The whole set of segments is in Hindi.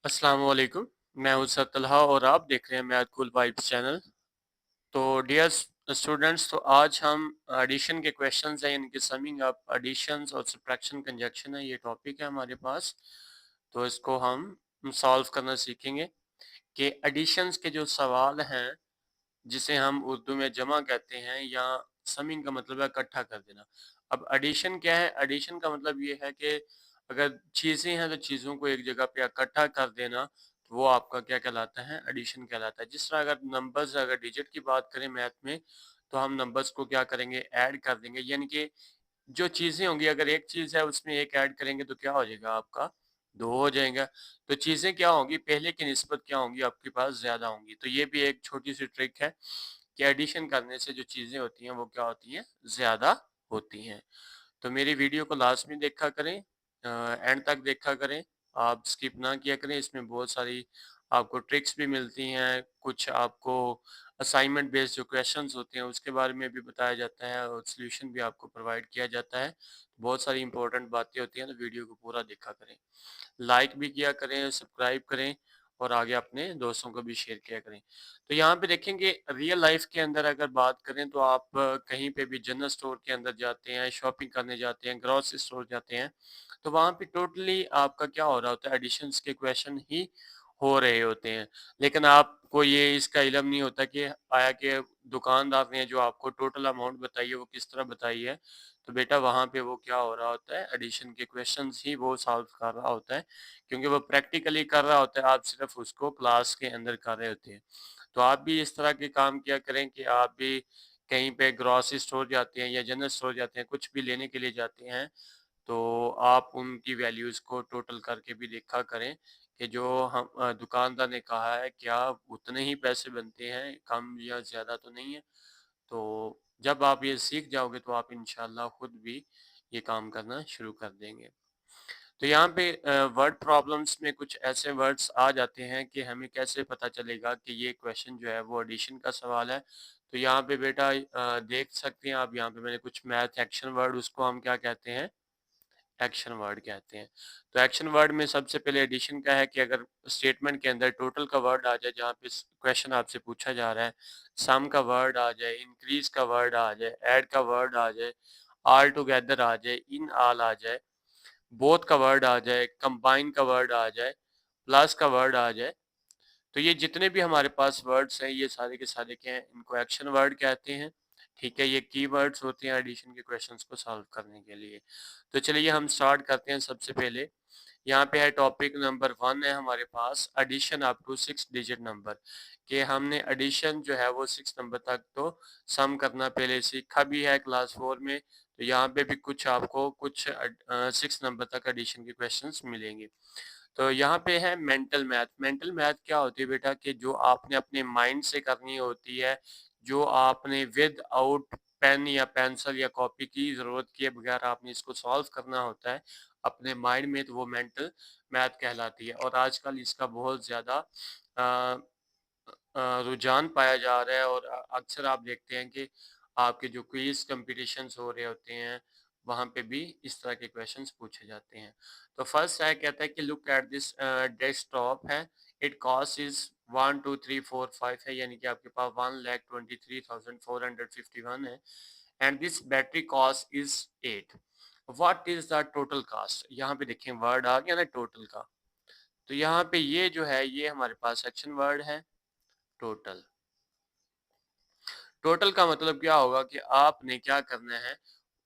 अस्सलाम वालेकुम। मैं हूं सर तलहा और आप देख रहे हैं मैथ कूल वाइब्स चैनल। तो डियर स्टूडेंट्स, तो आज हम एडिशन के क्वेश्चंस हैं, यानी कि समिंग अप, एडिशंस और सब्ट्रैक्शन, कंजक्शन है, ये टॉपिक है हमारे पास। तो इसको हम सॉल्व करना सीखेंगे कि एडिशंस के जो सवाल हैं, जिसे हम उर्दू में जमा कहते हैं, या समिंग का मतलब है इकट्ठा कर देना। अब एडिशन क्या है? एडिशन का मतलब ये है कि अगर चीज़ें हैं तो चीज़ों को एक जगह पे इकट्ठा कर देना, तो वो आपका क्या कहलाता है? एडिशन कहलाता है। जिस तरह अगर नंबर्स, अगर डिजिट की बात करें मैथ में, तो हम नंबर्स को क्या करेंगे? ऐड कर देंगे। यानी कि जो चीज़ें होंगी, अगर एक चीज़ है उसमें एक ऐड करेंगे तो क्या हो जाएगा आपका? 2 हो जाएगा। तो चीज़ें क्या होंगी? पहले की निस्बत क्या होंगी? आपके पास ज़्यादा होंगी। तो ये भी एक छोटी-सी ट्रिक है कि एडिशन करने से जो चीज़ें होती हैं वो क्या होती हैं? ज़्यादा होती हैं। तो मेरी वीडियो को लाज़मी देखा करें, एंड तक देखा करें, आप स्किप ना किया करें। इसमें बहुत सारी आपको ट्रिक्स भी मिलती हैं, कुछ आपको असाइनमेंट बेस्ड जो क्वेश्चंस होते हैं उसके बारे में भी बताया जाता है और सॉल्यूशन भी आपको प्रोवाइड किया जाता है। बहुत सारी इंपॉर्टेंट बातें होती हैं, तो वीडियो को पूरा देखा करें। लाइक भी किया करें, सब्सक्राइब करें और आगे अपने दोस्तों को भी शेयर किया करें। तो यहाँ पे देखेंगे, रियल लाइफ के अंदर अगर बात करें तो आप कहीं पे भी जनरल स्टोर के अंदर जाते हैं, शॉपिंग करने जाते हैं, ग्रोसरी स्टोर जाते हैं, तो वहाँ पे टोटली आपका क्या हो रहा होता है? एडिशंस के क्वेश्चन ही हो रहे होते हैं। लेकिन आपको ये इसका इल्म नहीं होता कि आया कि दुकानदार ने जो आपको टोटल अमाउंट बताई है वो किस तरह बताई है। तो बेटा वहाँ पे वो क्या हो रहा होता है? एडिशन के क्वेश्चंस ही वो सॉल्व कर रहा होता है, क्योंकि वो प्रैक्टिकली कर रहा होता है, आप सिर्फ उसको क्लास के अंदर कर रहे होते हैं। तो आप भी इस तरह के काम किया करें कि आप भी कहीं पे ग्रोसरी स्टोर जाते हैं या जनरल स्टोर जाते हैं, कुछ भी लेने के लिए जाते हैं, तो आप उनकी वैल्यूज़ को टोटल करके भी देखा करें कि जो हम दुकानदार ने कहा है, क्या उतने ही पैसे बनते हैं, कम या ज़्यादा तो नहीं है? तो जब आप ये सीख जाओगे तो आप इंशाल्लाह खुद भी ये काम करना शुरू कर देंगे। तो यहाँ पे वर्ड प्रॉब्लम्स में कुछ ऐसे वर्ड्स आ जाते हैं कि हमें कैसे पता चलेगा कि ये क्वेश्चन जो है वो एडिशन का सवाल है। तो यहाँ पे बेटा देख सकते हैं आप, यहाँ पे मैंने कुछ मैथ एक्शन वर्ड, उसको हम क्या कहते हैं? एक्शन वर्ड कहते हैं। तो एक्शन वर्ड में सबसे पहले एडिशन का है कि अगर स्टेटमेंट के अंदर टोटल का वर्ड आ जाए, जहाँ पे क्वेश्चन आपसे पूछा जा रहा है, सम का वर्ड आ जाए, इंक्रीज का वर्ड आ जाए, ऐड का वर्ड आ जाए, ऑल टुगेदर आ जाए, इन ऑल आ जाए, बोथ का वर्ड आ जाए, कंबाइन का वर्ड आ जाए, प्लस का वर्ड आ जाए, तो ये जितने भी हमारे पास वर्ड्स हैं, ये सारे के सारे क्या हैं? इनको एक्शन वर्ड कहते हैं। ठीक है, ये कीवर्ड्स होते हैं एडिशन के क्वेश्चंस को सॉल्व करने के लिए। तो चलिए हम स्टार्ट करते हैं। सबसे पहले यहाँ पे है टॉपिक नंबर 1 है हमारे पास, addition up to 6 digit number, कि हमने एडिशन जो है वो 6 नंबर तक तो सम करना पहले सीखा भी है क्लास 4 में। तो यहाँ पे भी कुछ आपको कुछ 6 नंबर तक एडिशन के क्वेश्चंस मिलेंगे। तो यहाँ पे है मेंटल मैथ। मेंटल मैथ क्या होती है बेटा? कि जो आपने अपने माइंड से करनी होती है, जो आपने विद आउट पेन या पेंसिल या कॉपी की ज़रूरत किए बगैर आपने इसको सॉल्व करना होता है अपने माइंड में, तो वो मेंटल मैथ कहलाती है। और आजकल इसका बहुत ज़्यादा रुझान पाया जा रहा है, और अक्सर आप देखते हैं कि आपके जो क्विज कंपटीशंस हो रहे होते हैं, वहाँ पे भी इस तरह के क्वेश्चंस पूछे जाते हैं। तो फर्स्ट है, कहता है कि लुक एट दिस डेस्कटॉप है, इट कॉस्ट इज 1 2 3 4 5 है, यानी कि आपके पास 1,23,451 है, and this battery cost is 8। What is the total cast? यहाँ पे देखें वर्ड आ गया ना टोटल का। तो यहाँ पे ये जो है ये हमारे पास एक्शन वर्ड है, टोटल। टोटल का मतलब क्या होगा कि आपने क्या करना है?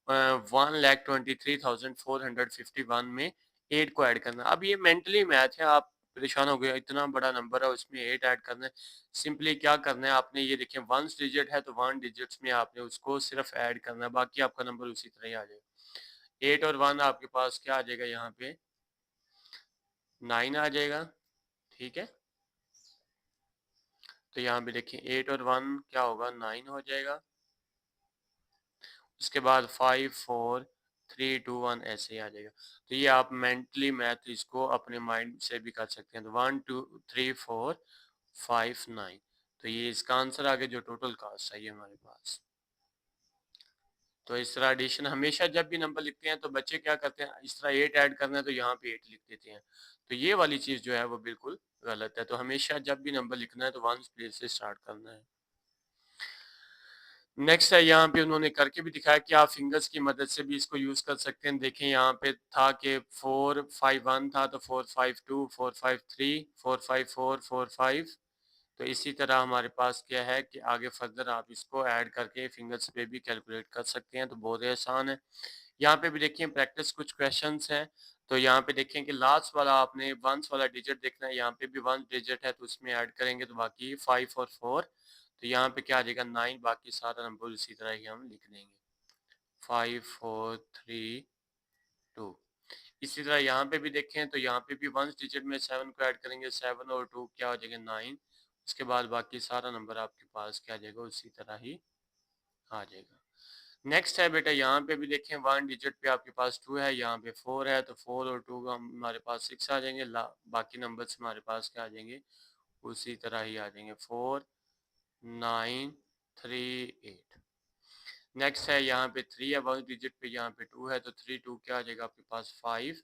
1,23,451 में 8 को ऐड करना। अब ये मेंटली मैथ है, आप परेशान हो गए, इतना बड़ा नंबर है उसमें 8 ऐड करना है। सिंपली क्या करना है आपने, ये देखिए 1 डिजिट है तो 1 डिजिट्स में आपने उसको सिर्फ ऐड करना है, बाकी आपका नंबर उसी तरह ही आ जाएगा। 8 और 1 आपके पास क्या आ जाएगा? यहाँ पे 9 आ जाएगा। ठीक है, तो यहाँ पे देखिए 8 और 1 क्या होगा? 9 हो जाएगा। उसके बाद 5 4 3 2 1 ऐसे ही आ जाएगा। तो ये आप मेंटली मैथ इसको अपने माइंड से भी कर सकते हैं। तो 1 2 3 4 5 9, तो ये इसका आंसर आ गया जो टोटल कास्ट है ये हमारे पास। तो इस तरह एडिशन हमेशा जब भी नंबर लिखते हैं तो बच्चे क्या करते हैं, इस तरह 8 ऐड करना है तो यहाँ पे 8 लिख देते हैं। तो ये वाली चीज़ जो है वो बिल्कुल गलत है। तो हमेशा जब भी नंबर लिखना है तो वंस प्लेस से स्टार्ट करना है। नेक्स्ट है, यहाँ पे उन्होंने करके भी दिखाया कि आप फिंगर्स की मदद से भी इसको यूज़ कर सकते हैं। देखें यहाँ पे था कि 4-5-1 था तो 4-5-2, 4-5-3, 4-5-4, 4-5। तो इसी तरह हमारे पास क्या है कि आगे फर्दर आप इसको ऐड करके फिंगर्स पे भी कैलकुलेट कर सकते हैं, तो बहुत ही आसान है। यहाँ पे भी देखिए प्रैक्टिस कुछ क्वेश्चंस हैं। तो यहाँ पे देखें कि लास्ट वाला आपने वंस वाला डिजिट देखना है, यहाँ पे भी वन डिजिट है तो उसमें ऐड करेंगे तो बाकी 5 और 4। तो यहाँ पे क्या आ जाएगा 9, बाकी सारा नंबर इसी तरह ही हम लिख देंगे 5 4 3 2। इसी तरह यहाँ पे भी देखें तो यहाँ पे भी वंस डिजिट में 7 को ऐड करेंगे, 7 और 2 क्या हो जाएगा 9। उसके बाद बाकी सारा नंबर आपके पास क्या आ जाएगा उसी तरह ही आ जाएगा। नेक्स्ट है बेटा, यहाँ पे भी देखें वन डिजिट पे आपके पास 2 है, यहाँ पे 4 है तो 4 और 2 का हमारे पास 6 आ जाएंगे। बाकी नंबर्स हमारे पास क्या आ जाएंगे उसी तरह ही आ जाएंगे 4 9 3 8। नेक्स्ट है यहाँ पे 3 है वन डिजिट पे, यहाँ पे 2 है तो 3 2 क्या आ जाएगा आपके पास 5।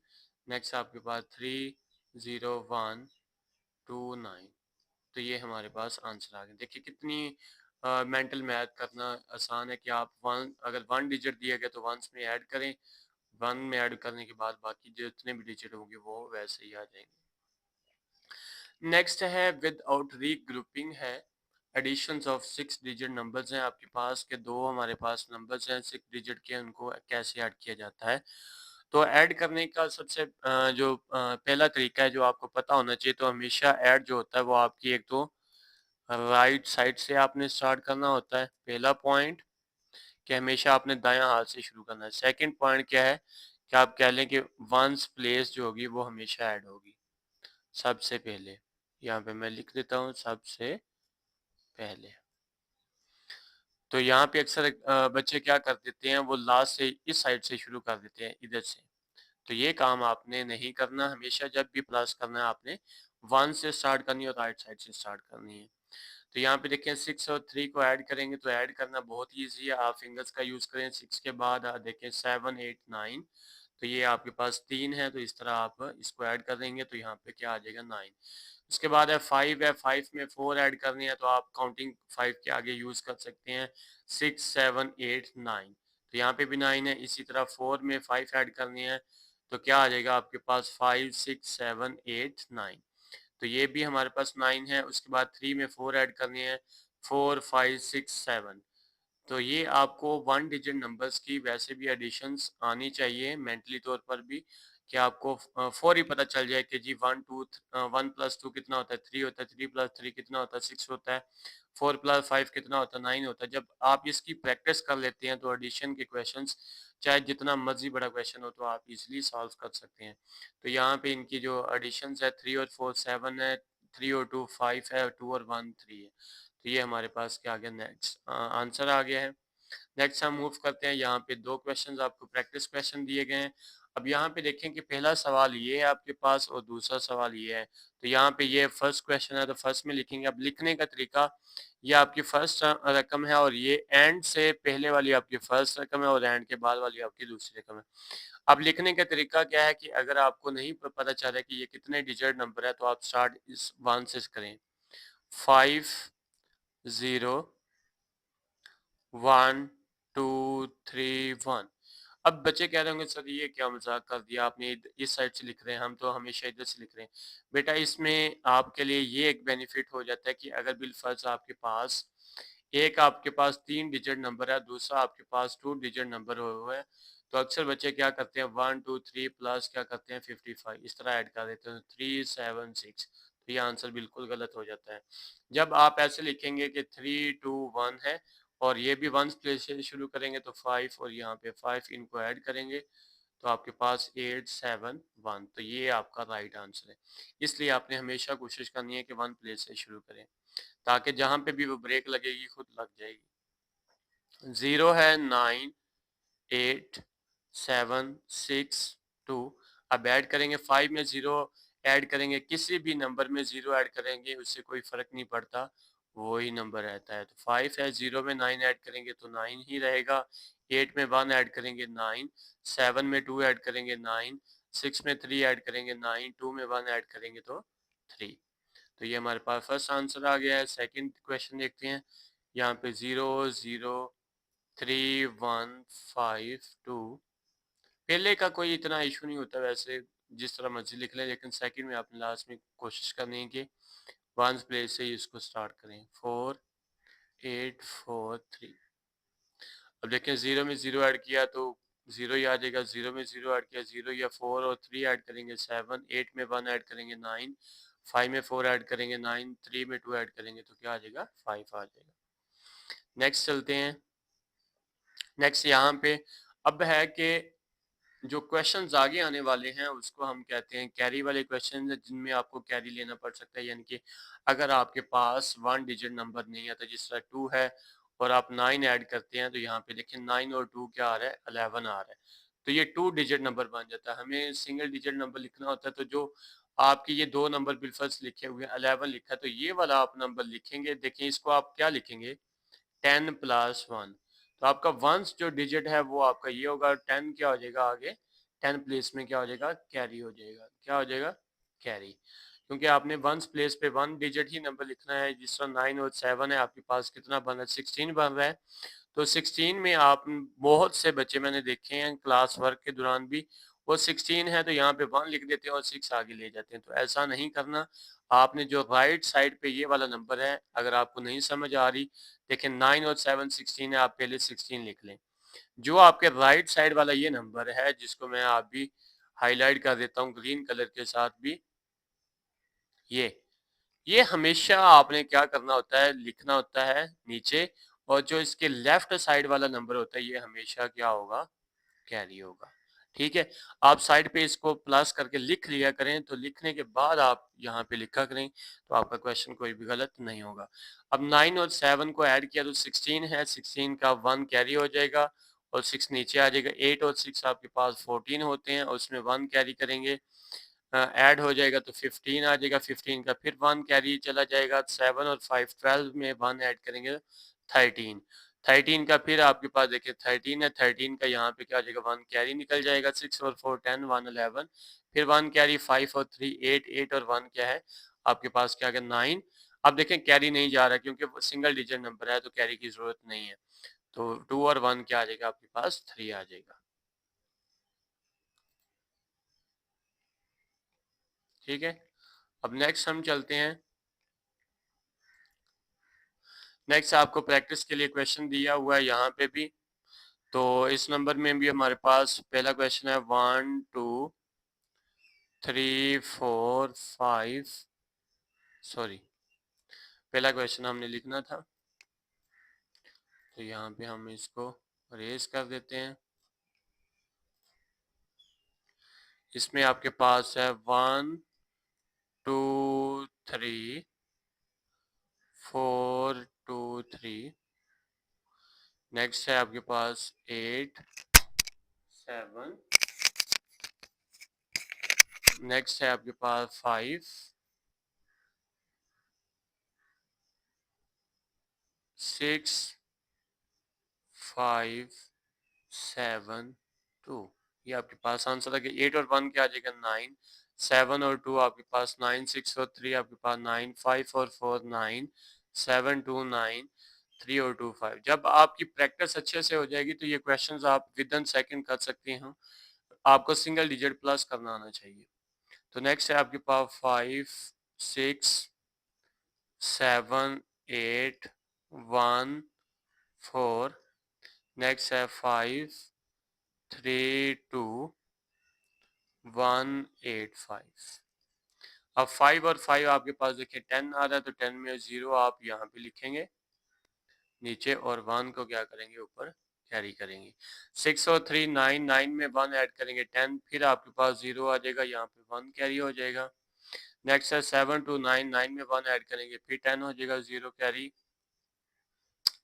नेक्स्ट आपके पास 3 0 1 2 9। तो ये हमारे पास आंसर आ गया। देखिए कितनी मेंटल मैथ करना आसान है कि आप वन अगर वन डिजिट दिया गया तो वंस में ऐड करें, वन में ऐड करने के बाद बाकी जितने भी डिजिट होंगे वो वैसे ही आ जाएंगे। नेक्स्ट है विदाउट रीग्रुपिंग है, एडिशंस ऑफ 6 डिजिट नंबर्स हैं आपके पास के दो हमारे पास नंबर्स हैं 6 डिजिट के, उनको कैसे ऐड किया जाता है। तो ऐड करने का सबसे जो पहला तरीका है जो आपको पता होना चाहिए, तो हमेशा ऐड जो होता है वो आपकी एक तो राइट साइड से आपने स्टार्ट करना होता है, पहला पॉइंट कि हमेशा आपने दायां हाथ से शुरू करना है। सेकंड पॉइंट क्या है कि आप कह लें कि वंस प्लेस जो होगी वो हमेशा ऐड होगी सबसे पहले। यहाँ पे मैं लिख देता हूँ सबसे पहले। तो यहाँ पे अक्सर बच्चे क्या कर देते हैं वो लास्ट से इस साइड से शुरू कर देते हैं इधर से। तो ये काम आपने नहीं करना, हमेशा जब भी प्लस करना है आपने वन से स्टार्ट करनी है और राइट साइड से स्टार्ट करनी है। तो यहाँ पे देखें 6 और 3 को ऐड करेंगे तो ऐड करना बहुत ईजी है, आप फिंगर्स का यूज करें। 6 के बाद देखें 7 8 9, तो ये आपके पास 3 है तो इस तरह आप इसको ऐड कर देंगे तो यहाँ पे क्या आ जाएगा 9। उसके बाद है 5 है, 5 में 4 ऐड करनी है तो आप काउंटिंग 5 के आगे यूज कर सकते हैं 6 7 8 9। तो यहाँ पे भी 9 है। इसी तरह 4 में 5 ऐड करनी है तो क्या आ जाएगा आपके पास 5 6 7 8 9। तो ये भी हमारे पास 9 है। उसके बाद 3 में 4 ऐड करनी है 4 5 6 7। तो ये आपको वन डिजिट नंबर्स की वैसे भी एडिशंस आनी चाहिए मेंटली तौर पर भी, कि आपको फोर ही पता चल जाए कि जी 1 प्लस 2 कितना होता है 3 होता है, 3 प्लस 3 कितना होता है 6 होता है, 4 प्लस 5 कितना होता है 9 होता है। जब आप इसकी प्रैक्टिस कर लेते हैं तो एडिशन के क्वेश्चंस चाहे जितना मर्जी बड़ा क्वेश्चन हो तो आप इजीली सॉल्व कर सकते हैं। तो यहाँ पे इनकी जो एडिशंस है 3 और 4 7 है, 3 और 2 5 है, 2 और 1 3 है। तो ये हमारे पास क्या आ गया, नेक्स्ट आंसर आ गया है। नेक्स्ट हम मूव करते हैं, यहाँ पे दो क्वेश्चंस आपको प्रैक्टिस क्वेश्चन दिए गए हैं। अब यहाँ पे देखें कि पहला सवाल ये है आपके पास और दूसरा सवाल ये है। तो यहाँ पे ये फर्स्ट क्वेश्चन है तो फर्स्ट में लिखेंगे। अब लिखने का तरीका, ये आपकी फर्स्ट रकम है और ये एंड से पहले वाली आपकी फर्स्ट रकम है और एंड के बाद वाली आपकी दूसरी रकम है। अब लिखने का तरीका क्या है कि अगर आपको नहीं पता चल रहा है कि ये कितने डिजिट नंबर है तो आप स्टार्ट इस 1 से करें, 5 0 1 2 3 1। अब बच्चे कह रहे होंगे सर ये क्या मजाक कर दिया आपने, इस साइड से लिख रहे हैं, हम तो हमेशा इधर से लिख रहे हैं। बेटा इसमें आपके लिए ये एक बेनिफिट हो जाता है कि अगर बिलफर्ज आपके पास एक आपके पास 3 डिजिट नंबर है, दूसरा आपके पास 2 डिजिट नंबर हुआ है, तो अक्सर बच्चे क्या करते हैं 1 2 3 प्लस क्या करते हैं 55 इस तरह ऐड कर देते हैं 3 7 6। तो ये आंसर बिल्कुल गलत हो जाता है। जब आप ऐसे लिखेंगे कि 3 2 1 है और ये भी वन प्लेस से शुरू करेंगे तो 5 और यहाँ पे 5 इनको ऐड करेंगे तो आपके पास 8 7 1। तो ये आपका राइट आंसर है। इसलिए आपने हमेशा कोशिश करनी है कि वन प्लेस से शुरू करें ताकि जहाँ पे भी वो ब्रेक लगेगी खुद लग जाएगी। 0 है 9 8 7 6 2। अब ऐड करेंगे 5 में 0 ऐड करेंगे, किसी भी नंबर में 0 ऐड करेंगे उससे कोई फर्क नहीं पड़ता, वही नंबर रहता है। तो 5 है, 0 में 9 ऐड करेंगे तो 9 ही रहेगा, 8 में 1 ऐड करेंगे 9, 7 में 2 ऐड करेंगे 9, 6 में 3 ऐड करेंगे 9, 2 में 1 ऐड करेंगे तो 3। तो ये हमारे पास फर्स्ट आंसर आ गया है। सेकंड क्वेश्चन देखते हैं। यहाँ पे 0 0 3 1 5 2। पहले का कोई इतना इशू नहीं होता वैसे, जिस तरह मर्जी लिख लें, लेकिन सेकंड में आपने लास्ट में कोशिश करनी है कि वंस प्लेस से ही इसको स्टार्ट करें। 4 8 4 3। अब देखें 0 में 0 ऐड किया तो 0 ही आ जाएगा। 0 में 0 ऐड किया 0 या 4 और 3 ऐड करेंगे 7, 8 में 1 ऐड करेंगे 9, 5 में 4 ऐड करेंगे 9, 3 में 2 ऐड करेंगे तो क्या आ जाएगा 5 आ जाएगा। नेक्स्ट चलते हैं। नेक्स्ट यहाँ पे अब है कि जो क्वेश्चंस आगे आने वाले हैं उसको हम कहते हैं कैरी वाले क्वेश्चन, जिनमें आपको कैरी लेना पड़ सकता है। यानी कि अगर आपके पास 1 डिजिट नंबर नहीं आता, जिस तरह 2 है और आप 9 ऐड करते हैं तो यहाँ पे देखिए 9 और 2 क्या आ रहा है 11 आ रहा है, तो ये 2 डिजिट नंबर बन जाता है। हमें सिंगल डिजिट नंबर लिखना होता है, तो जो आपके ये दो नंबर बिलफर्स्ट लिखे हुए हैं 11 लिखा है, तो ये वाला आप नंबर लिखेंगे। देखिए इसको आप क्या लिखेंगे 10 + 1। तो आपका वंस जो डिजिट है वो आपका ये होगा। 10 क्या हो जाएगा आगे 10 प्लेस में क्या हो जाएगा कैरी हो जाएगा। क्या हो जाएगा कैरी, क्योंकि आपने वंस प्लेस पे 1 डिजिट ही नंबर लिखना है। जिस तरह 9 और 7 है, आपके पास कितना बन रहा है 16 बन रहा है। तो 16 में आप बहुत से बच्चे मैंने देखे हैं क्लास वर्क के दौरान भी, वो 16 है तो यहाँ पे 1 लिख देते हैं और 6 आगे ले जाते हैं। तो ऐसा नहीं करना। आपने जो राइट साइड पे ये वाला नंबर है, अगर आपको नहीं समझ आ रही, देखिए 9 और 7 16 है, आप पहले 16 लिख लें। जो आपके राइट साइड वाला ये नंबर है, जिसको मैं आप भी हाईलाइट कर देता हूँ ग्रीन कलर के साथ भी, ये हमेशा आपने क्या करना होता है लिखना होता है नीचे, और जो इसके लेफ्ट साइड वाला नंबर होता है ये हमेशा क्या होगा कैरी होगा। ठीक है, आप साइड पे इसको प्लस करके लिख लिया करें, तो लिखने के बाद आप यहाँ पे लिखा करें तो आपका क्वेश्चन कोई भी गलत नहीं होगा। अब 9 और 7 को ऐड किया तो 16 है, 16 का 1 कैरी हो जाएगा और 6 नीचे आ जाएगा। 8 और 6 आपके पास 14 होते हैं और उसमें 1 कैरी करेंगे, ऐड हो जाएगा तो 15 आ जाएगा। 15 का फिर 1 कैरी चला जाएगा। 7 और 5 12 में 1 ऐड करेंगे 13। 13 का फिर आपके पास देखिए 13 है, 13 का यहाँ पे क्या आ जाएगा 1 कैरी निकल जाएगा। 6 और 4 10 1 11, फिर 1 कैरी 5 और 3 8, 8 और 1 क्या है आपके पास क्या आ गया 9। अब देखें कैरी नहीं जा रहा क्योंकि सिंगल डिजिट नंबर है तो कैरी की जरूरत नहीं है। तो 2 और 1 क्या आ जाएगा आपके पास 3 आ जाएगा। ठीक है, अब नेक्स्ट हम चलते हैं। नेक्स्ट आपको प्रैक्टिस के लिए क्वेश्चन दिया हुआ है यहाँ पे भी। तो इस नंबर में भी हमारे पास पहला क्वेश्चन है 1 2 3 4 5, सॉरी पहला क्वेश्चन हमने लिखना था, तो यहाँ पे हम इसको रेज कर देते हैं। इसमें आपके पास है 1 2 3 4 2 3। नेक्स्ट है आपके पास 8 7। नेक्स्ट है आपके पास 5 6 5 7 2। ये आपके पास आंसर आ गया। 8 और 1 क्या आ जाएगा 9, 7 और 2 आपके पास 9, 6 और 3 आपके पास 9, 5 और 4 9, 7 2 9, 3 और 2 5। जब आपकी प्रैक्टिस अच्छे से हो जाएगी तो ये क्वेश्चंस आप विद इन सेकंड कर सकते हैं। आपको सिंगल डिजिट प्लस करना आना चाहिए। तो नेक्स्ट है आपके पास 5 6 7 8 1 4। नेक्स्ट है 5 3 2 1 8 5। अब 5 और 5 आपके पास देखिए 10 आ रहा है, तो 10 में 0 आप यहाँ पे लिखेंगे नीचे और 1 को क्या करेंगे ऊपर कैरी करेंगे। 6 और 3 9, 9 में 1 ऐड करेंगे 10, फिर आपके पास 0 आ जाएगा, यहाँ पे 1 कैरी हो जाएगा। नेक्स्ट है 7 2 9, 9 में 1 ऐड करेंगे फिर 10 हो जाएगा, 0 कैरी,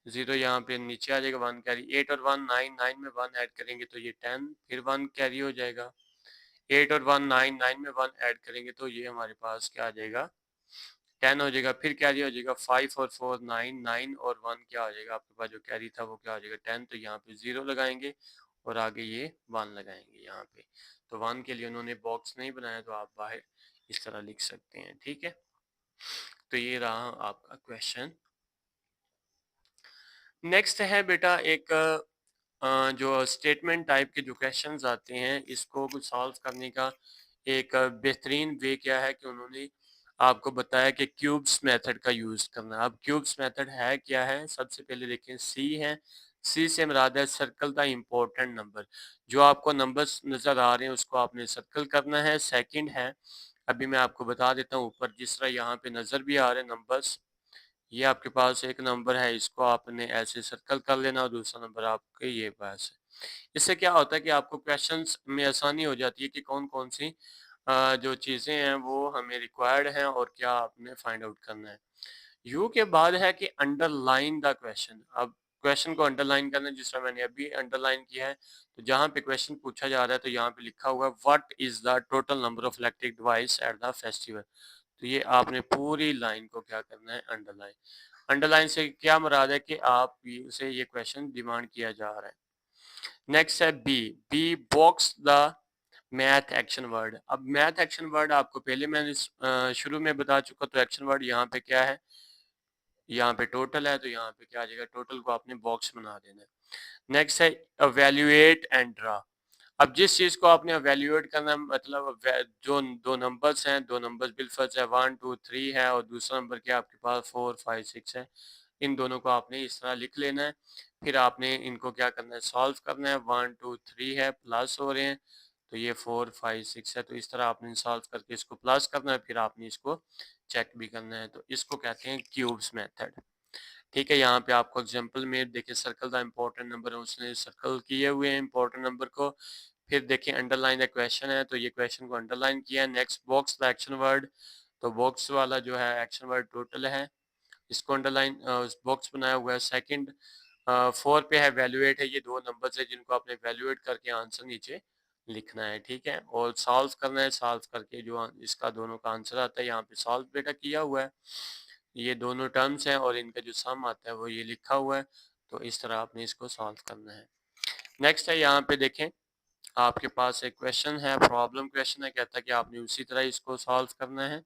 0 यहाँ पे नीचे आ जाएगा, 1 कैरी। 8 और 1 9, 9 में 1 ऐड करेंगे तो ये 10, फिर 1 कैरी हो जाएगा। 8 और 1 9, 9 में 1 ऐड करेंगे तो ये हमारे पास क्या आ जाएगा 10 हो जाएगा। फिर कैरी हो जाएगा 5 और 4 9, 9 और 1 क्या हो जाएगा आपके पास जो कैरी था वो क्या हो जाएगा 10, तो यहाँ पे 0 लगाएंगे और आगे ये 1 लगाएंगे यहाँ पे। तो 1 के लिए उन्होंने बॉक्स नहीं बनाया, तो आप बाहर इस तरह लिख सकते हैं। ठीक है, तो ये रहा आपका क्वेश्चन। नेक्स्ट है बेटा एक जो स्टेटमेंट टाइप के जो क्वेश्चंस आते हैं, इसको कुछ सॉल्व करने का एक बेहतरीन वे क्या है कि उन्होंने आपको बताया कि क्यूब्स मेथड का यूज़ करना। अब क्यूब्स मेथड है क्या है, सबसे पहले देखें सी है। सी से मुराद है सर्कल द इम्पोर्टेंट नंबर। जो आपको नंबर्स नज़र आ रहे हैं उसको आपने सर्कल करना है। सेकंड है, अभी मैं आपको बता देता हूँ, ऊपर जिस तरह यहाँ पे नज़र भी आ रहे हैं नंबर्स, ये आपके पास एक नंबर है, इसको आपने ऐसे सर्कल कर लेना और दूसरा नंबर आपके ये पास है। इससे क्या होता है कि आपको क्वेश्चंस में आसानी हो जाती है कि कौन कौन सी जो चीज़ें हैं वो हमें रिक्वायर्ड हैं और क्या आपने फाइंड आउट करना है। यू के बाद है कि अंडरलाइन द क्वेश्चन। अब क्वेश्चन को अंडरलाइन करना, जिस तरह मैंने अभी अंडरलाइन किया है, तो जहाँ पे क्वेश्चन पूछा जा रहा है तो यहाँ पे लिखा हुआ है what is the total number of electric device at the festival. तो ये आपने पूरी लाइन को क्या करना है, अंडरलाइन। अंडरलाइन से क्या मुराद है कि आप से ये क्वेश्चन डिमांड किया जा रहा है। नेक्स्ट है B. B box the math action word. अब मैथ एक्शन वर्ड आपको पहले मैंने शुरू में बता चुका, तो एक्शन वर्ड यहाँ पे क्या है, यहाँ पे टोटल है, तो यहाँ पे क्या आ जाएगा, टोटल को आपने बॉक्स बना देना है। नेक्स्ट है एवेल्युएट एंड ड्रा। अब जिस चीज को आपने एवेल्युएट करना, मतलब जो दो नंबर्स हैं, दो नंबर्स बिलफर्ज है 1 2 3 है और दूसरा नंबर क्या आपके पास 4 5 6 है, इन दोनों को आपने इस तरह लिख लेना है। फिर आपने इनको क्या करना है, सॉल्व करना है। 1 2 3 है, प्लस हो रहे हैं, तो ये 4 5 6 है, तो इस तरह आपने सॉल्व करके इसको प्लस करना है, फिर आपने इसको चेक भी करना है। तो इसको कहते हैं क्यूब्स मेथड। ठीक है, यहाँ पे आपको एग्जांपल में देखिए सर्कल द इम्पोर्टेंट नंबर है, उसने सर्कल किए हुए हैं इम्पोर्टेंट नंबर को। फिर देखिए अंडरलाइन द क्वेश्चन है, तो ये क्वेश्चन को अंडरलाइन किया है। Next box the action word, तो बॉक्स वाला जो है एक्शन वर्ड टोटल है, इसको अंडरलाइन बॉक्स बनाया हुआ है। सेकंड 4 पे है वैल्यूएट है, ये दो नंबर्स है जिनको आपने वैल्यूएट करके आंसर नीचे लिखना है। ठीक है, और सॉल्व करना है, सॉल्व करके जो इसका दोनों का आंसर आता है, यहाँ पे सॉल्व बेटा किया हुआ है। ये दोनों टर्म्स हैं और इनका जो सम आता है वो ये लिखा हुआ है, तो इस तरह आपने इसको सॉल्व करना है। नेक्स्ट है, यहाँ पे देखें आपके पास एक क्वेश्चन है, प्रॉब्लम क्वेश्चन है, कहता है कि आपने उसी तरह इसको सॉल्व करना है।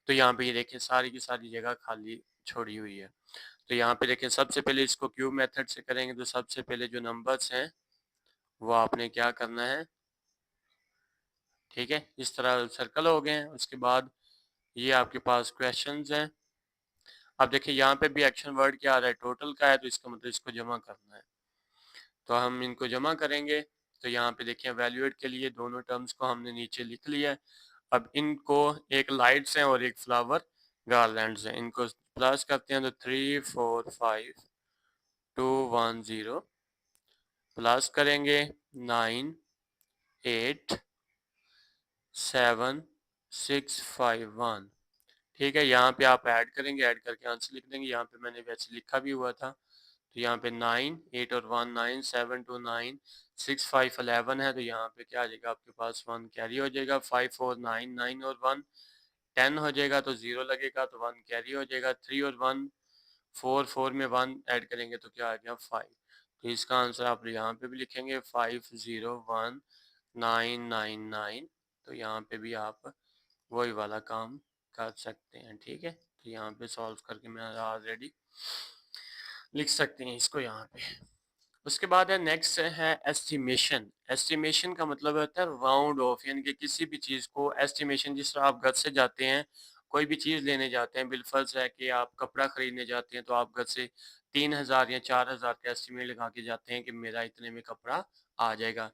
तो यहाँ पे ये देखें सारी की सारी जगह खाली छोड़ी हुई है। तो यहाँ पे देखें सबसे पहले इसको क्यूब मेथड से करेंगे, तो सबसे पहले जो नंबर्स हैं वो आपने क्या करना है, ठीक है, इस तरह सर्कल हो गए हैं। उसके बाद ये आपके पास क्वेश्चंस हैं। अब देखिए यहाँ पे भी एक्शन वर्ड क्या आ रहा है, टोटल का है, तो इसका मतलब इसको जमा करना है। तो हम इनको जमा करेंगे, तो यहाँ पे देखिए वैल्यूएट के लिए दोनों टर्म्स को हमने नीचे लिख लिया है। अब इनको एक लाइट्स हैं और एक फ्लावर गार्लैंड्स हैं, इनको प्लस करते हैं, तो 3 4 5 2 1 0 प्लस करेंगे 9 8 7 6 5 1। ठीक है, यहाँ पे आप ऐड करेंगे, ऐड करके आंसर लिख देंगे। यहाँ पे मैंने वैसे लिखा भी हुआ था, तो यहाँ पे 9 8 और 1 9 7 2 9 6 5 11 है, तो यहाँ पे क्या आ जाएगा आपके पास 1 कैरी हो जाएगा। 5 4 9 9 और 1 10 हो जाएगा, तो 0 लगेगा, तो 1 कैरी हो जाएगा। 3 और 1 4 4 में 1 ऐड करेंगे तो क्या आ गया 5। तो इसका आंसर आप यहाँ पे भी लिखेंगे 5 0 1 9 9 9। तो यहाँ पे भी आप वही वाला काम कर सकते हैं। ठीक है, तो यहाँ पे सॉल्व करके मैं ऑलरेडी लिख सकते हैं इसको यहाँ पे। उसके बाद है नेक्स्ट है एस्टिमेशन। एस्टिमेशन का मतलब होता है राउंड ऑफ, यानी कि किसी भी चीज़ को एस्टिमेशन, जिस तरह आप घर से जाते हैं कोई भी चीज़ लेने जाते हैं, बिलफर्ज है कि आप कपड़ा खरीदने जाते हैं, तो आप घर से 3,000 या 4,000 का एस्टिमेट लगा के जाते हैं कि मेरा इतने में कपड़ा आ जाएगा।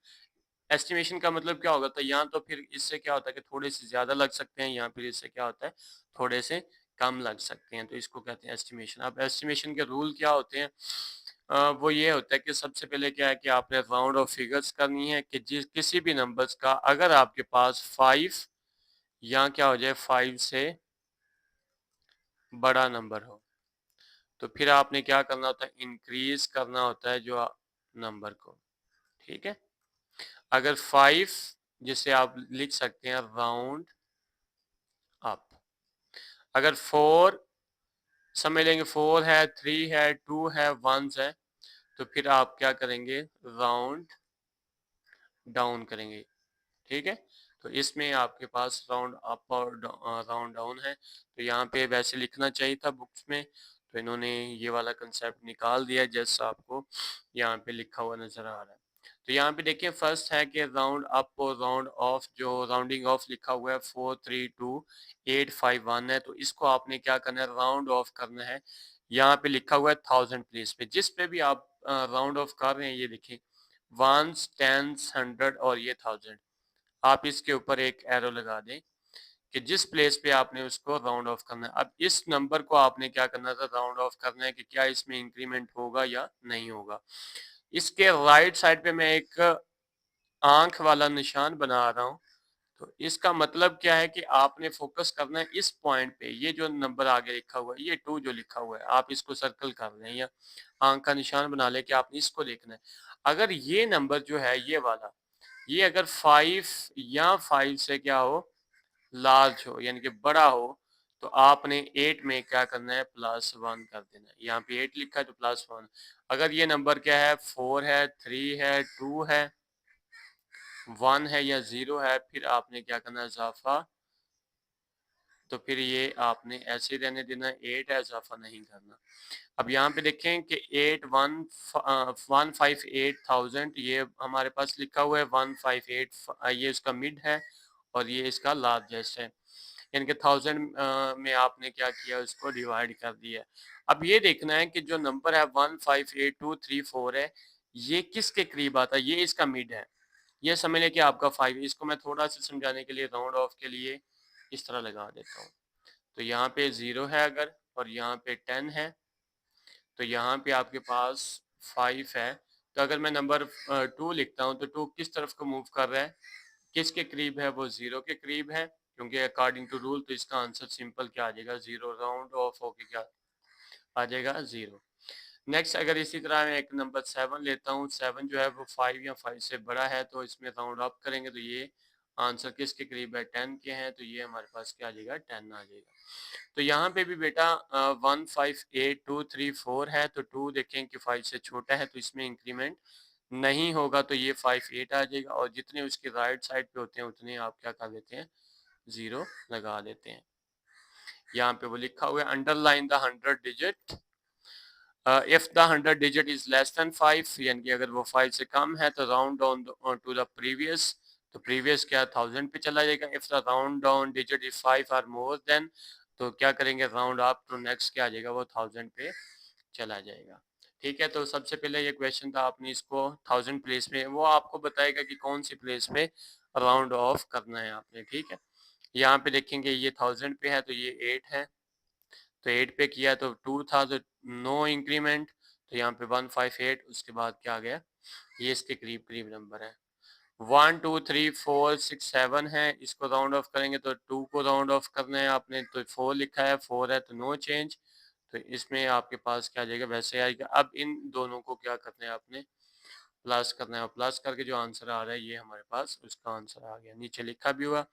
एस्टिमेशन का मतलब क्या होगा, तो यहाँ तो फिर इससे क्या होता है कि थोड़े से ज़्यादा लग सकते हैं, यहाँ फिर इससे क्या होता है थोड़े से कम लग सकते हैं, तो इसको कहते हैं एस्टिमेशन। अब एस्टिमेशन के रूल क्या होते हैं, वो ये होता है कि सबसे पहले क्या है कि आपने राउंड ऑफ फिगर्स करनी है कि जिस किसी भी नंबर्स का अगर आपके पास 5 या क्या हो जाए 5 से बड़ा नंबर हो, तो फिर आपने क्या करना होता है, इंक्रीज करना होता है जो नंबर को। ठीक है, अगर 5 जिसे आप लिख सकते हैं राउंड अप, अगर 4 समझ लेंगे 4 है 3 है 2 है 1 है, तो फिर आप क्या करेंगे राउंड डाउन करेंगे, ठीक है। तो इसमें आपके पास राउंड अप और राउंड डाउन है, तो यहाँ पे वैसे लिखना चाहिए था बुक्स में, तो इन्होंने ये वाला कंसेप्ट निकाल दिया जैसा आपको यहाँ पे लिखा हुआ नजर आ रहा है। तो यहाँ पे देखिए फर्स्ट है कि राउंड अप और राउंड ऑफ, जो राउंडिंग ऑफ लिखा हुआ है 432 851 है, तो इसको आपने क्या करना है, राउंड ऑफ करना है। यहाँ पे लिखा हुआ है 1000 प्लेस पे, जिस पे भी आप राउंड ऑफ कर रहे हैं, ये देखिए वंस, टेंस, 100 और ये 1000, आप इसके ऊपर एक एरो लगा दें कि जिस प्लेस पे आपने उसको राउंड ऑफ करना है। अब इस नंबर को आपने क्या करना था, राउंड ऑफ करना है कि क्या इसमें इंक्रीमेंट होगा या नहीं होगा। इसके राइट साइड पे मैं एक आंख वाला निशान बना रहा हूँ, तो इसका मतलब क्या है कि आपने फोकस करना है इस पॉइंट पे। ये जो नंबर आगे लिखा हुआ है, ये 2 जो लिखा हुआ है, आप इसको सर्कल कर लें या आंख का निशान बना लें कि आपने इसको देखना है। अगर ये नंबर जो है ये वाला, ये अगर 5 या 5 से क्या हो, लार्ज हो यानी कि बड़ा हो, तो आपने 8 में क्या करना है, +1 कर देना है। यहाँ पे 8 लिखा है तो +1। अगर ये नंबर क्या है, 4 है, 3 है, 2 है, 1 है या 0 है, फिर आपने क्या करना है, इजाफा, तो फिर ये आपने ऐसे ही रहने देना, 8 है, इजाफा नहीं करना। अब यहाँ पे देखें कि 158,000 ये हमारे पास लिखा हुआ है, 158 ये इसका मिड है और ये इसका लार्जेस्ट है, यानी कि 1000 में आपने क्या किया, उसको डिवाइड कर दिया। अब ये देखना है कि जो नंबर है 158,234 है, ये किसके करीब आता है, ये इसका मिड है। ये समझ लें कि आपका 5, इसको मैं थोड़ा सा समझाने के लिए राउंड ऑफ के लिए इस तरह लगा देता हूँ। तो यहाँ पे 0 है अगर, और यहाँ पे 10 है, तो यहाँ पे आपके पास 5 है। तो अगर मैं नंबर 2 लिखता हूँ, तो 2 किस तरफ को मूव कर रहा है, किसके करीब है, वो 0 के करीब है, क्योंकि अकॉर्डिंग टू रूल तो इसका आंसर सिंपल क्या आ जाएगा, 0, राउंड ऑफ होके क्या आ जाएगा, 0। नेक्स्ट अगर इसी तरह मैं एक नंबर 7 लेता हूँ, 7 जो है वो 5 या 5 से बड़ा है, तो इसमें राउंड अप करेंगे तो ये आंसर किसके करीब है, 10 के हैं, तो ये हमारे पास क्या आ जाएगा, 10 आ जाएगा। तो यहाँ पे भी बेटा 158,234 है, तो 2 देखें कि 5 से छोटा है, तो इसमें इंक्रीमेंट नहीं होगा, तो ये 58 आ जाएगा, और जितने उसके राइट साइड पे होते हैं उतने आप क्या कर देते हैं, 0 लगा देते हैं। यहाँ पे वो लिखा हुआ है, underline the 100 digit if the 100 digit is less than 5, यानी कि अगर वो 5 से कम है तो round down to the previous, तो प्रीवियस क्या 1000 पे चला जाएगा। If the round down digit is 5 or more than, तो क्या करेंगे, राउंड अप टू नेक्स्ट क्या आ जाएगा, वो 1000 पे चला जाएगा। ठीक है, तो सबसे पहले ये क्वेश्चन था, आपने इसको 1000 प्लेस में, वो आपको बताएगा कि कौन सी प्लेस पे राउंड ऑफ करना है आपने। ठीक है, यहाँ पे देखेंगे ये 1000 पे है, तो ये 8 है, तो 8 पे किया तो 2 था, तो नो इंक्रीमेंट, तो यहाँ पे 158, उसके बाद क्या आ गया, ये इसके करीब करीब नंबर है। 1 2 3 4 6 7 है, इसको राउंड ऑफ करेंगे तो 2 को राउंड ऑफ करना है आपने, तो 4 लिखा है, 4 है तो नो चेंज, तो इसमें आपके पास क्या आ जाएगा, वैसे आएगा। अब इन दोनों को क्या करना है आपने, प्लस करना है, और प्लस करके जो आंसर आ रहा है ये हमारे पास उसका आंसर आ गया, नीचे लिखा भी हुआ।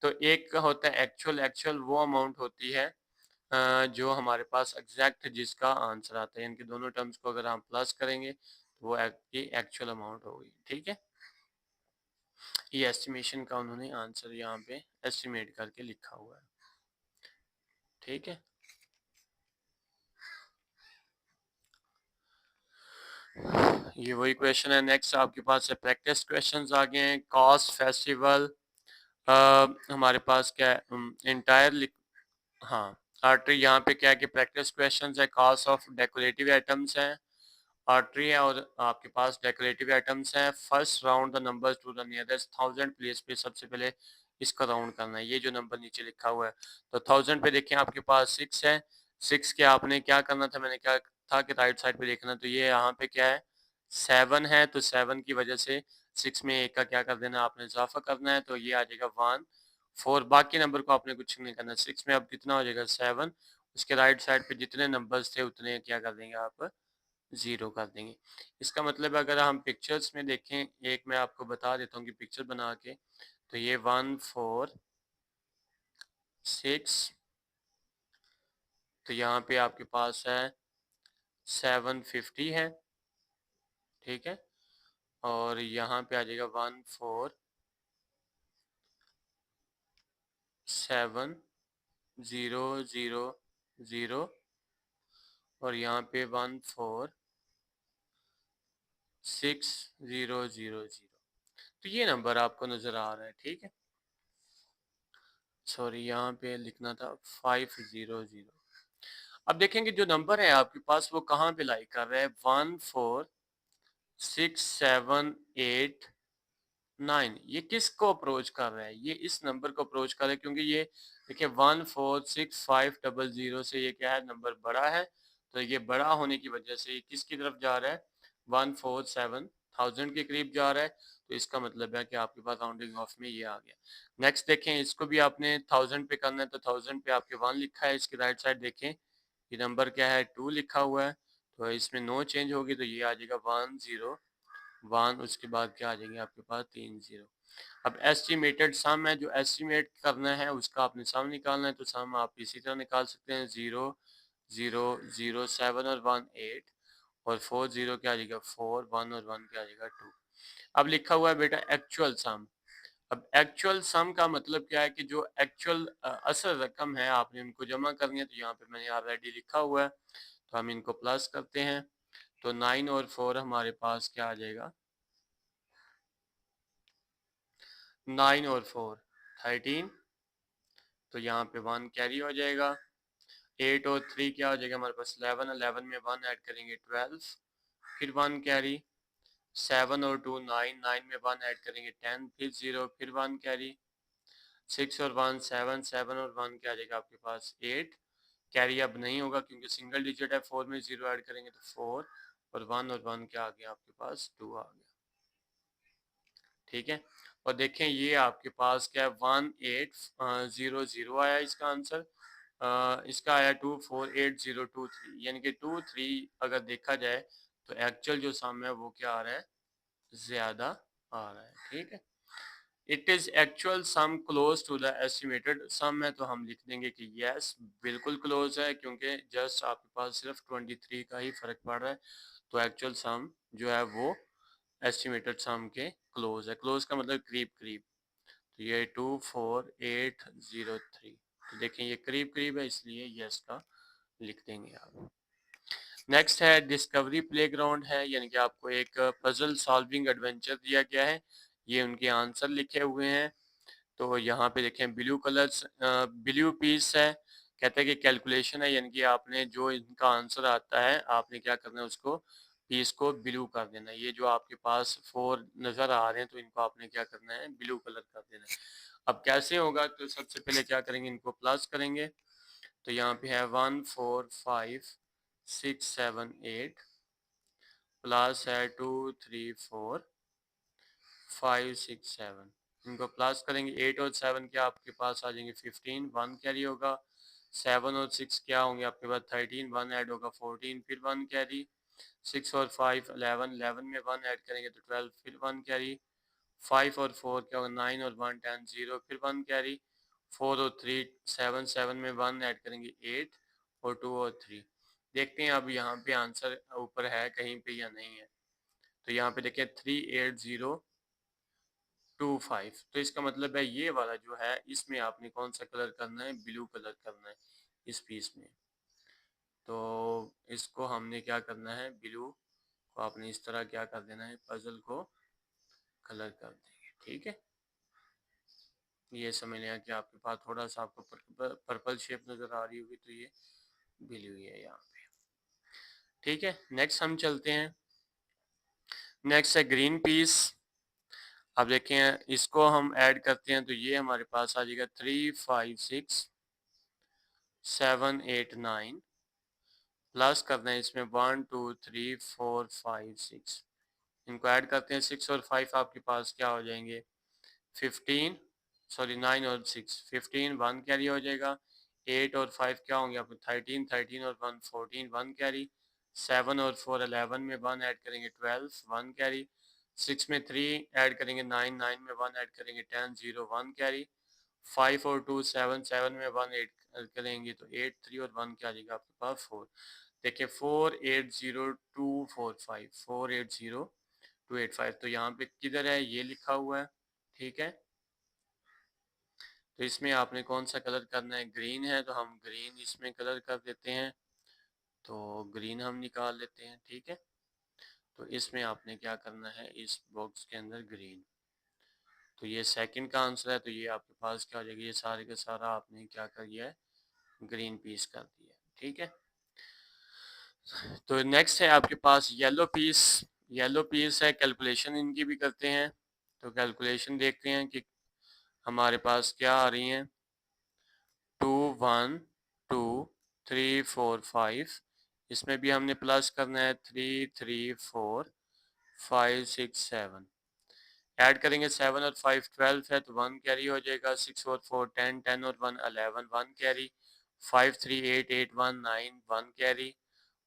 तो एक होता है एक्चुअल, एक्चुअल वो अमाउंट होती है जो हमारे पास एग्जैक्ट जिसका आंसर आता है, यानी कि दोनों टर्म्स को अगर हम प्लस करेंगे तो वो एक्चुअल अमाउंट होगी। ठीक है, ये एस्टिमेशन का उन्होंने आंसर यहाँ पे एस्टिमेट करके लिखा हुआ है। ठीक है, ये वही क्वेश्चन है। नेक्स्ट आपके पास है प्रैक्टिस क्वेश्चंस आ गए हैं। कॉस्ट फेस्टिवल हमारे पास क्या है, इंटायर, हाँ आर्टरी, यहाँ पे क्या है कि प्रैक्टिस क्वेश्चंस है, कॉस्ट ऑफ डेकोरेटिव आइटम्स हैं, आर्टरी है, और आपके पास डेकोरेटिव आइटम्स हैं। First round the numbers to the nearest 1000 place पे सबसे पहले इसका राउंड करना है, ये जो नंबर नीचे लिखा हुआ है। तो 1000 पे देखें आपके पास 6 है, 6 के आपने क्या करना था, मैंने क्या था कि राइट साइड पे देखना, तो ये यहाँ पे क्या है, 7 है, तो 7 की वजह से 6 में एक का क्या कर देना, आपने इजाफा करना है, तो ये आ जाएगा 1 4, बाकी नंबर को आपने कुछ नहीं करना। 6 में अब कितना हो जाएगा, 7, उसके राइट साइड पे जितने नंबर्स थे उतने क्या कर देंगे आप, 0 कर देंगे। इसका मतलब अगर हम पिक्चर्स में देखें, एक मैं आपको बता देता हूँ कि पिक्चर बना के, तो ये 1 4 6, तो यहाँ पे आपके पास है 750 है, ठीक है, और यहाँ पे आ जाएगा 1470000 और यहाँ पे 1460000। तो ये नंबर आपको नज़र आ रहा है, ठीक है। सॉरी, यहाँ पे लिखना था 500। अब देखेंगे जो नंबर है आपके पास वो कहाँ पे लाई कर रहा है। 14678 ये किसको अप्रोच कर रहा है, ये इस नंबर को अप्रोच कर रहा है, क्योंकि ये देखिए 14650 से ये क्या है, नंबर बड़ा है। तो ये बड़ा होने की वजह से ये किसकी तरफ जा रहा है, 147,000 के करीब जा रहा है। तो इसका मतलब है कि आपके पास राउंडिंग ऑफ में ये आ गया। नेक्स्ट देखें, इसको भी आपने 1000 पे करना है, तो 1000 पे आपके 1 लिखा है, इसकी राइट साइड देखें ये नंबर क्या है, 2 लिखा हुआ है। तो इसमें नो चेंज होगी, तो ये आ जाएगा 101। उसके बाद क्या आ जाएंगे आपके पास 30। अब एस्टिमेटेड सम है, जो एस्टिमेट करना है उसका आपने सम निकालना है, तो सम आप इसी तरह निकाल सकते हैं, 0 0 0 7 और 1 8 और 4 0 क्या आ जाएगा 4, 1 और 1 क्या आ जाएगा 2। अब लिखा हुआ है बेटा एक्चुअल सम। अब एक्चुअल सम का मतलब क्या है कि जो एक्चुअल असल रकम है आपने उनको जमा करनी है। तो यहाँ पे मैंने ऑलरेडी लिखा हुआ है, तो हम इनको प्लस करते हैं। तो 9 और 4 हमारे पास क्या आ जाएगा, 9 और 4 13। तो यहाँ पे 1 कैरी हो जाएगा। 8 और 3 क्या हो जाएगा हमारे पास 11, 11 में 1 ऐड करेंगे 12, फिर 1 कैरी। 7 और 2 9, 9 में 1 ऐड करेंगे 10, फिर 0, फिर 1 कैरी। 6 और 1 7, 7 और 1 क्या आ जाएगा आपके पास 8। कैरी अब नहीं होगा क्योंकि सिंगल डिजिट है, 4 में 0 ऐड करेंगे तो 4 और 1 क्या आ गया आपके पास 2 आ गया, ठीक है। और देखें ये आपके पास क्या है 1800 आया इसका आंसर। इसका आया 248023, यानी कि 23 अगर देखा जाए तो एक्चुअल जो सम है वो क्या आ रहा है, ज्यादा आ रहा है, ठीक है। It is actual sum close to the estimated sum है, तो हम लिख देंगे कि यस बिल्कुल क्लोज है, क्योंकि जस्ट आपके पास सिर्फ 23 का ही फर्क पड़ रहा है। तो एक्चुअल सम जो है वो एस्टिमेटेड सम के क्लोज है। क्लोज का मतलब करीब करीब। तो ये 24803, तो देखें ये करीब करीब है, इसलिए यस का लिख देंगे आप। नेक्स्ट है डिस्कवरी प्लेग्राउंड है, यानी कि आपको एक पजल सॉल्विंग एडवेंचर दिया गया है, ये उनके आंसर लिखे हुए हैं। तो यहाँ पे देखें ब्लू कलर्स, ब्लू पीस है, कहते हैं कि कैलकुलेशन है, यानी कि आपने जो इनका आंसर आता है आपने क्या करना है, उसको पीस को ब्लू कर देना है। ये जो आपके पास 4 नज़र आ रहे हैं तो इनको आपने क्या करना है, ब्लू कलर कर देना है। अब कैसे होगा, तो सबसे पहले क्या करेंगे, इनको प्लस करेंगे। तो यहाँ पे है 14567 8 प्लस है 234 5 6 7, इनको प्लस करेंगे। 8 और 7 क्या आपके पास आ जाएंगे 15, 1 कैरी होगा। 7 और 6 क्या होंगे आपके पास 13, 1 ऐड होगा 14, फिर 1 कैरी। 6 और 5 11, 11 में 1 ऐड करेंगे तो 12, फिर 1 कैरी। 5 और 4 क्या होगा 9 और 1 10, 0, फिर 1 कैरी। 4 और 3 7, 7 में 1 ऐड करेंगे 8 और 2 और 3। देखते हैं अब यहाँ पे आंसर ऊपर है कहीं पे या नहीं है। तो यहाँ पे देखिए 38025, तो इसका मतलब है ये वाला जो है इसमें आपने कौन सा कलर करना है, ब्लू कलर करना है इस पीस में। तो इसको हमने क्या करना है, ब्लू को आपने इस तरह क्या कर देना है, पजल को कलर कर देंगे, ठीक है। ये समझ लिया कि आपके पास थोड़ा सा आपको पर्पल शेप नज़र आ रही होगी, तो ये ब्लू है यहाँ पे, ठीक है। नेक्स्ट हम चलते हैं, नेक्स्ट है ग्रीन पीस। अब देखें इसको हम ऐड करते हैं तो ये हमारे पास आ जाएगा 3 5 6 7 8 9 प्लस करना है इसमें 1 2 3 4 5 6, इनको ऐड करते हैं। 6 और 5 आपके पास क्या हो जाएंगे 15, सॉरी 9 और 6 15, 1 कैरी हो जाएगा। 8 और 5 क्या होंगे आपको 13, 13 और 1 14, 1 कैरी। 7 और 4 11 में 1 ऐड करेंगे 12, 1 कैरी। 6 में 3 ऐड करेंगे 9, 9 में 1 ऐड करेंगे 10, 0, 1 कैरी। 5 और 2 7, 7 में 1 ऐड करेंगे तो 8, 3 और 1 क्या आ जाएगा आपके पास 4। देखिए 480245, 480245 285। तो यहाँ पे किधर है, ये लिखा हुआ है, ठीक है। तो इसमें आपने कौन सा कलर करना है, ग्रीन है तो हम ग्रीन इसमें कलर कर देते हैं, तो ग्रीन हम निकाल लेते हैं, ठीक है। तो इसमें आपने क्या करना है, इस बॉक्स के अंदर ग्रीन। तो ये सेकंड का आंसर है, तो ये आपके पास क्या हो जाएगा, ये सारे का सारा आपने क्या कर दिया है, ग्रीन पीस कर दिया, ठीक है। तो नेक्स्ट है आपके पास येलो पीस। येलो पीस है, कैलकुलेशन इनकी भी करते हैं। तो कैलकुलेशन देखते हैं कि हमारे पास क्या आ रही हैं, 2 1 2 3 4 5। इसमें भी हमने प्लस करना है, 3 3 4 5 6 7। ऐड करेंगे 7 और 5 12 है, तो 1 कैरी हो जाएगा, 6 और 4 10 10 और 1 11 1 कैरी, 5 3 8 8 1 9 1 कैरी,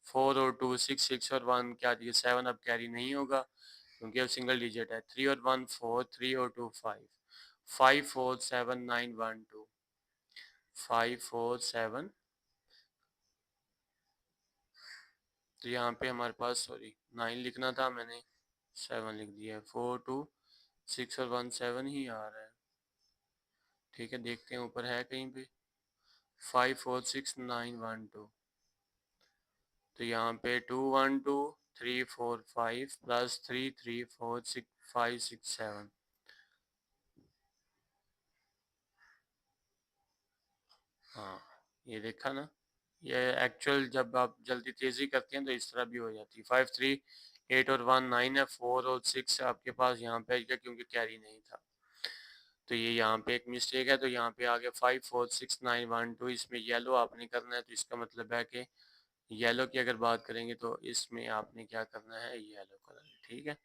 4 और 2 6 6 और 1 क्या दिए 7, अब कैरी नहीं होगा क्योंकि अब सिंगल डिजिट है। 3 और 1 4, 3 और 2 5, 5 4 7 9 1 2, 5 4 7। तो यहाँ पे हमारे पास सॉरी 9 लिखना था, मैंने 7 लिख दिया है। 4 2 6 और 1 7 ही आ रहा है, ठीक है। देखते हैं ऊपर है कहीं पे, 5 4 6 9 1 2। तो यहाँ पे 2 1 2 3 4 5 प्लस 3 3 4 6 5 6 7। हाँ, ये देखा ना, ये एक्चुअल जब आप जल्दी तेज़ी करते हैं तो इस तरह भी हो जाती है। 5 3 8 और 1 9 है, 4 और 6 आपके पास यहाँ पे आएगा क्योंकि कैरी नहीं था, तो ये यहाँ पे एक मिस्टेक है। तो यहाँ पे आ गया 5 4 6 9 1 2। इसमें येलो आपने करना है, तो इसका मतलब है कि येलो की अगर बात करेंगे तो इसमें आपने क्या करना है, येलो कलर, ठीक है।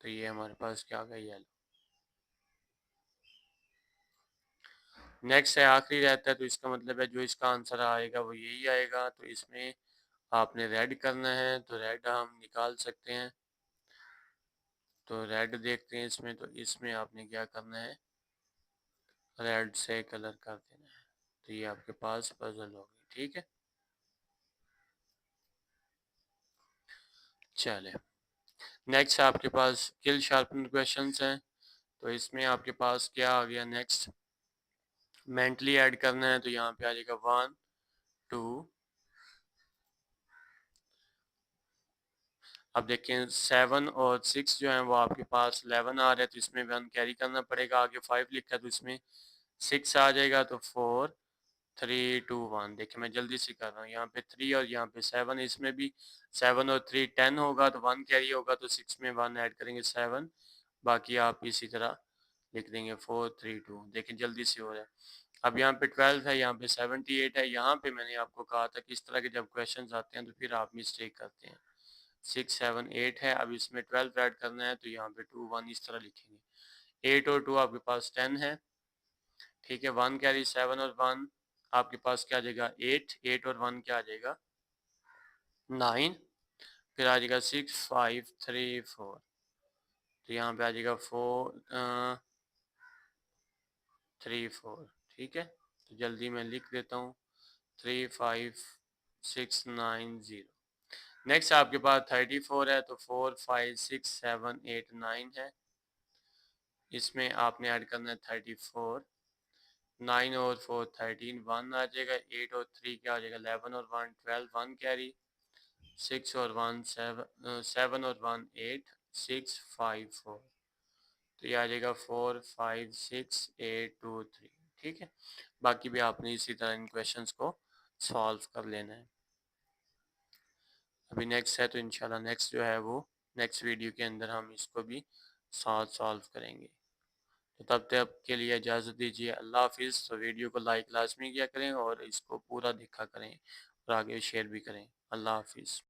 तो ये हमारे पास क्या आ गया, येलो। नेक्स्ट है आखिरी रहता है, तो इसका मतलब है जो इसका आंसर आएगा वो यही आएगा। तो इसमें आपने रेड करना है, तो रेड हम निकाल सकते हैं। तो रेड देखते हैं इसमें, तो इसमें आपने क्या करना है, रेड से कलर कर देना है। तो ये आपके पास पजल होगी, ठीक है। चले, नेक्स्ट आपके पास किल शार्पन क्वेश्चंस हैं। तो इसमें आपके पास क्या आ गया, नेक्स्ट मेंटली ऐड करना है। तो यहाँ पे आ जाएगा 1 2। अब देखें 7 और 6 जो है वो आपके पास 11 आ रहे हैं, तो इसमें 1 कैरी करना पड़ेगा। आगे 5 लिखा है तो इसमें 6 आ जाएगा, तो 4 3 2 1। देखिए मैं जल्दी से कर रहा हूँ, यहाँ पे 3 और यहाँ पे 7, इसमें भी 7 और 3 10 होगा, तो 1 कैरी होगा, तो 6 में 1 ऐड करेंगे 7। बाकी आप इसी तरह लिख देंगे 4 3 2। देखिए जल्दी से हो रहा है। अब यहाँ पे 12 है, यहाँ पे 78 है। यहाँ पे मैंने आपको कहा था कि इस तरह के जब क्वेश्चंस आते हैं तो फिर आप मिस्टेक करते हैं। 6 7 8 है, अब इसमें 12 ऐड करना है, तो यहाँ पे 2 1 इस तरह लिखेंगे। 8 और 2 आपके पास 10 है, ठीक है। 1 कैरी, 7 और 1 आपके पास क्या आ जाएगा, 8 8 और 1 क्या आ जाएगा, 9। फिर आ जाएगा 6 5 3 4। तो यहाँ पे आ जाएगा 4 3 4, ठीक है। तो जल्दी मैं लिख देता हूँ, 3 5 6 9 0। नेक्स्ट आपके पास 34 है, तो 4 5 6 7 8 9 है। इसमें आपने ऐड करना है 34। 9 और 4 13, 1 आ जाएगा। 8 और 3 क्या आ जाएगा, 11 और 1 12, 1 कैरी। 6 और 1 7, 7 और 1 8 6 5 4। तो ये आ जाएगा 4 5 6 8 2 3, ठीक है। बाकी भी आपने इसी तरह इन क्वेश्चंस को सॉल्व कर लेना है। अभी नेक्स्ट है, तो इंशाल्लाह नेक्स्ट जो है वो नेक्स्ट वीडियो के अंदर हम इसको भी साथ सॉल्व करेंगे। तो तब तक के लिए इजाज़त दीजिए, अल्लाह हाफिज़। तो वीडियो को लाइक लाजमी किया करें और इसको पूरा देखा करें और आगे शेयर भी करें। अल्लाह हाफिज़।